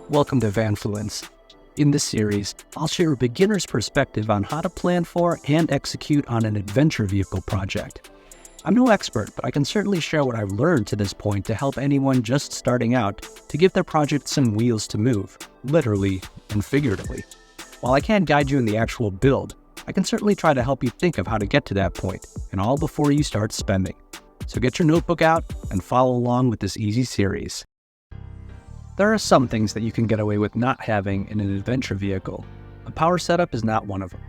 Welcome to Vanfluence. In this series, I'll share a beginner's perspective on how to plan for and execute on an adventure vehicle project. I'm no expert, but I can certainly share what I've learned to this point to help anyone just starting out to give their project some wheels to move, literally and figuratively. While I can't guide you in the actual build, I can certainly try to help you think of how to get to that point, and all before you start spending. So get your notebook out and follow along with this easy series. There are some things that you can get away with not having in an adventure vehicle. A power setup is not one of them.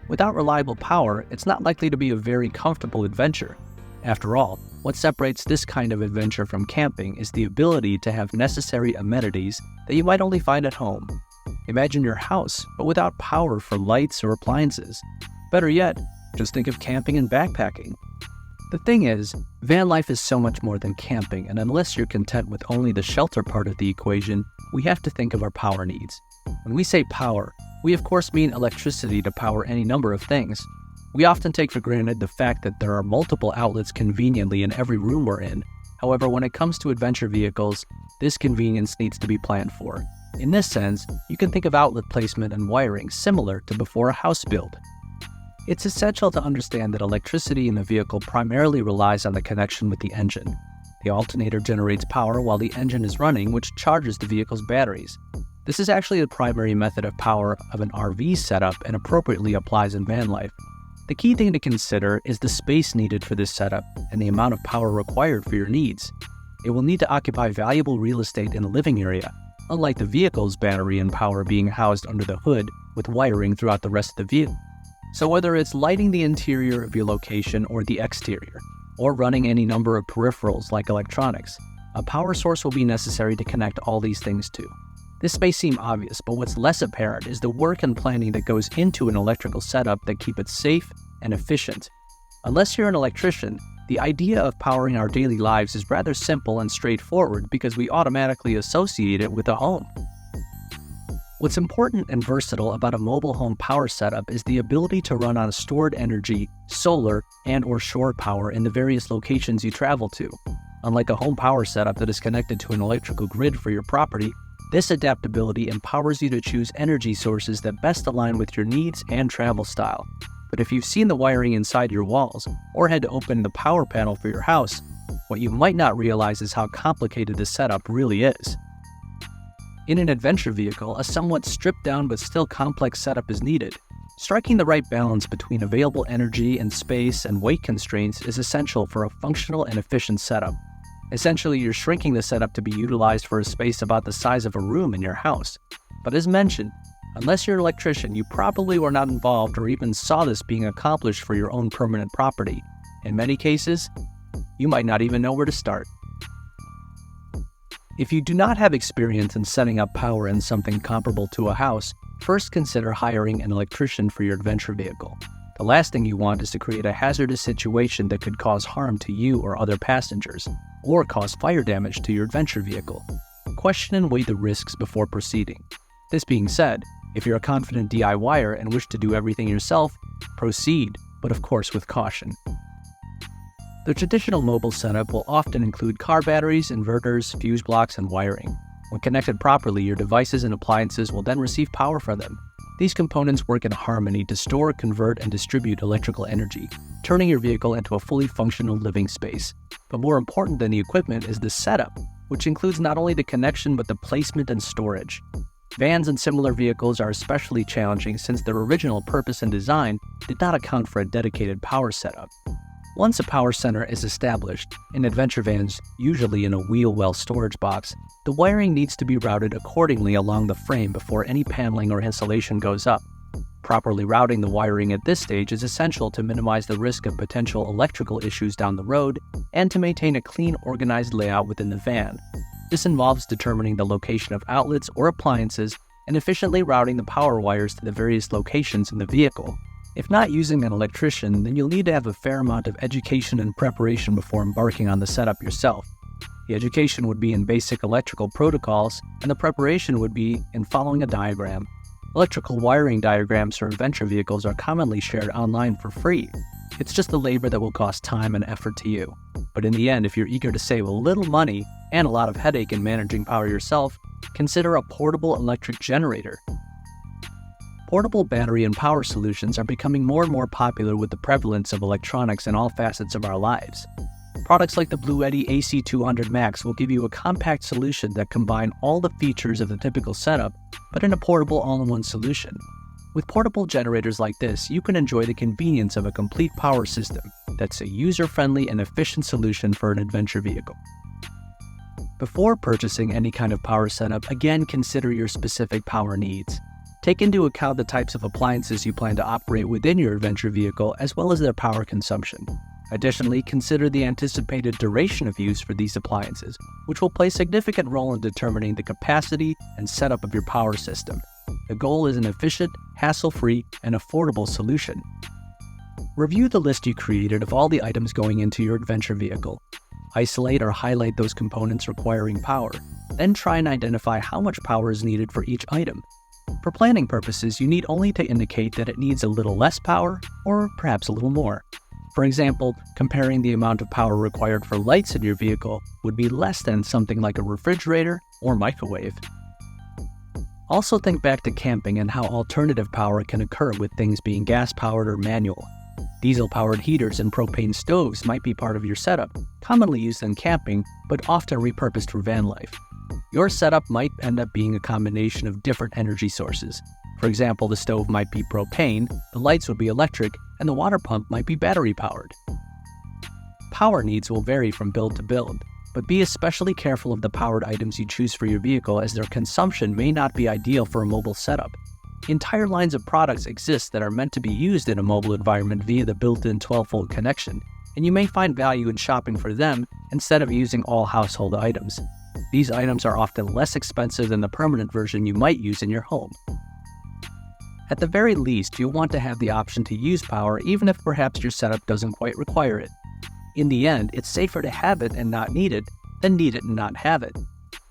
Without reliable power, it's not likely to be a very comfortable adventure. After all, what separates this kind of adventure from camping is the ability to have necessary amenities that you might only find at home. Imagine your house, but without power for lights or appliances. Better yet, just think of camping and backpacking. The thing is, van life is so much more than camping, and unless you're content with only the shelter part of the equation, we have to think of our power needs. When we say power, we of course mean electricity to power any number of things. We often take for granted the fact that there are multiple outlets conveniently in every room we're in. However, when it comes to adventure vehicles, this convenience needs to be planned for. In this sense, you can think of outlet placement and wiring similar to before a house build. It's essential to understand that electricity in the vehicle primarily relies on the connection with the engine. The alternator generates power while the engine is running, which charges the vehicle's batteries. This is actually the primary method of power of an RV setup and appropriately applies in van life. The key thing to consider is the space needed for this setup and the amount of power required for your needs. It will need to occupy valuable real estate in the living area, unlike the vehicle's battery and power being housed under the hood with wiring throughout the rest of the vehicle. So whether it's lighting the interior of your location or the exterior, or running any number of peripherals like electronics, a power source will be necessary to connect all these things to. This may seem obvious, but what's less apparent is the work and planning that goes into an electrical setup that keep it safe and efficient. Unless you're an electrician, the idea of powering our daily lives is rather simple and straightforward because we automatically associate it with a home. What's important and versatile about a mobile home power setup is the ability to run on stored energy, solar, and/or shore power in the various locations you travel to. Unlike a home power setup that is connected to an electrical grid for your property, this adaptability empowers you to choose energy sources that best align with your needs and travel style. But if you've seen the wiring inside your walls, or had to open the power panel for your house, what you might not realize is how complicated this setup really is. In an adventure vehicle, a somewhat stripped down but still complex setup is needed. Striking the right balance between available energy and space and weight constraints is essential for a functional and efficient setup. Essentially, you're shrinking the setup to be utilized for a space about the size of a room in your house. But as mentioned, unless you're an electrician, you probably were not involved or even saw this being accomplished for your own permanent property. In many cases, you might not even know where to start. If you do not have experience in setting up power in something comparable to a house, first consider hiring an electrician for your adventure vehicle. The last thing you want is to create a hazardous situation that could cause harm to you or other passengers, or cause fire damage to your adventure vehicle. Question and weigh the risks before proceeding. This being said, if you're a confident DIYer and wish to do everything yourself, proceed, but of course with caution. The traditional mobile setup will often include car batteries, inverters, fuse blocks, and wiring. When connected properly, your devices and appliances will then receive power from them. These components work in harmony to store, convert, and distribute electrical energy, turning your vehicle into a fully functional living space. But more important than the equipment is the setup, which includes not only the connection but the placement and storage. Vans and similar vehicles are especially challenging since their original purpose and design did not account for a dedicated power setup. Once a power center is established, in adventure vans, usually in a wheel well storage box, the wiring needs to be routed accordingly along the frame before any paneling or insulation goes up. Properly routing the wiring at this stage is essential to minimize the risk of potential electrical issues down the road and to maintain a clean, organized layout within the van. This involves determining the location of outlets or appliances and efficiently routing the power wires to the various locations in the vehicle. If not using an electrician, then you'll need to have a fair amount of education and preparation before embarking on the setup yourself. The education would be in basic electrical protocols, and the preparation would be in following a diagram. Electrical wiring diagrams for adventure vehicles are commonly shared online for free. It's just the labor that will cost time and effort to you. But in the end, if you're eager to save a little money and a lot of headache in managing power yourself, consider a portable electric generator. Portable battery and power solutions are becoming more and more popular with the prevalence of electronics in all facets of our lives. Products like the Bluetti AC200 Max will give you a compact solution that combines all the features of the typical setup, but in a portable all-in-one solution. With portable generators like this, you can enjoy the convenience of a complete power system that's a user-friendly and efficient solution for an adventure vehicle. Before purchasing any kind of power setup, again consider your specific power needs. Take into account the types of appliances you plan to operate within your adventure vehicle as well as their power consumption. Additionally, consider the anticipated duration of use for these appliances, which will play a significant role in determining the capacity and setup of your power system. The goal is an efficient, hassle-free, and affordable solution. Review the list you created of all the items going into your adventure vehicle. Isolate or highlight those components requiring power. Then try and identify how much power is needed for each item. For planning purposes, you need only to indicate that it needs a little less power or perhaps a little more. For example, comparing the amount of power required for lights in your vehicle would be less than something like a refrigerator or microwave. Also think back to camping and how alternative power can occur with things being gas-powered or manual. Diesel-powered heaters and propane stoves might be part of your setup, commonly used in camping, but often repurposed for van life. Your setup might end up being a combination of different energy sources. For example, the stove might be propane, the lights would be electric, and the water pump might be battery-powered. Power needs will vary from build to build, but be especially careful of the powered items you choose for your vehicle as their consumption may not be ideal for a mobile setup. Entire lines of products exist that are meant to be used in a mobile environment via the built-in 12-volt connection, and you may find value in shopping for them instead of using all household items. These items are often less expensive than the permanent version you might use in your home. At the very least, you'll want to have the option to use power even if perhaps your setup doesn't quite require it. In the end, it's safer to have it and not need it than need it and not have it.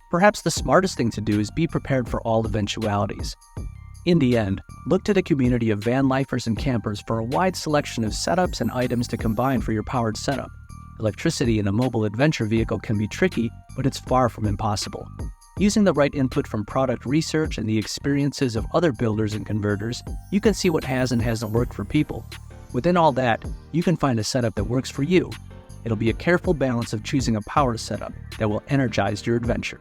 Perhaps the smartest thing to do is be prepared for all eventualities. In the end, look to the community of van lifers and campers for a wide selection of setups and items to combine for your powered setup. Electricity in a mobile adventure vehicle can be tricky, but it's far from impossible. Using the right input from product research and the experiences of other builders and converters, you can see what has and hasn't worked for people. Within all that, you can find a setup that works for you. It'll be a careful balance of choosing a power setup that will energize your adventure.